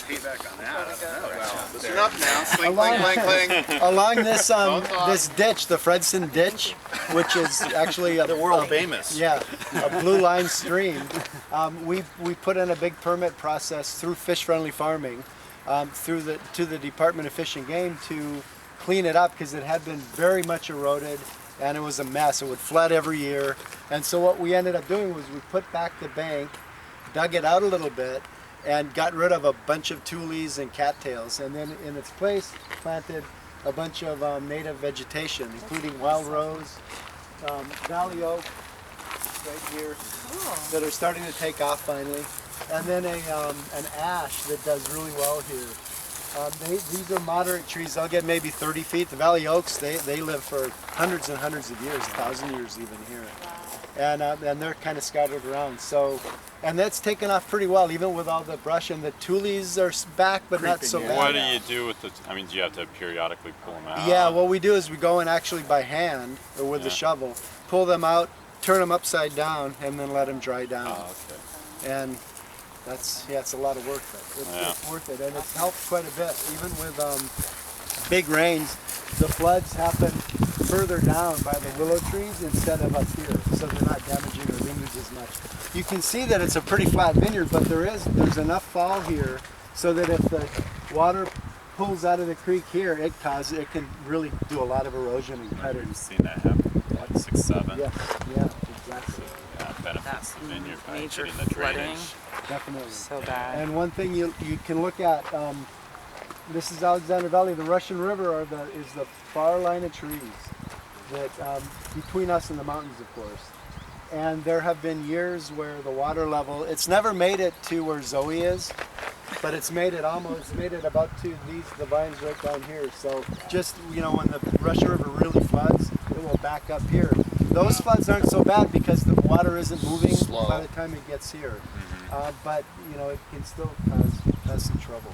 feedback on that. Listen up now. Clink, clink, clink, clink. Along this this ditch, the Fredson Ditch, which is actually The world famous. yeah, a blue line stream. We put in a big permit process through fish-friendly farming, to the Department of Fish and Game to clean it up because it had been very much eroded and it was a mess. It would flood every year, and so what we ended up doing was we put back the bank, dug it out a little bit, and got rid of a bunch of tules and cattails, and then in its place planted a bunch of native vegetation, including wild rose, valley oak, right here, that are starting to take off finally, and then an ash that does really well here. These are moderate trees. They'll get maybe 30 feet. The valley oaks, they live for hundreds and hundreds of years, 1,000 years even here. And they're kind of scattered around. So, and that's taken off pretty well, even with all the brush. And the tules are back, but not so bad. What do you do with the? I mean, do you have to periodically pull them out? Yeah, what we do is we go in actually by hand or with the shovel, pull them out, turn them upside down, and then let them dry down. Oh, okay. And that's it's a lot of work, but it's worth it, and it's helped quite a bit. Even with big rains, the floods happen further down by the willow trees instead of up here, so they're not damaging our vineyards as much. You can see that it's a pretty flat vineyard, but there's enough fall here so that if the water pulls out of the creek here, it can really do a lot of erosion and cut it. You've seen that happen, like 6, 7. Yeah, exactly. Yeah, it benefits the vineyard by major getting the flooding. drainage. Definitely. So bad. And one thing you can look at, this is Alexander Valley. The Russian River is the far line of trees that between us and the mountains, of course. And there have been years where the water level, it's never made it to where Zoe is, but it's made it about to the vines right down here. So just, when the Russian River really floods, it will back up here. Those floods aren't so bad because the water isn't moving by the time it gets here. But, it can still cause some trouble.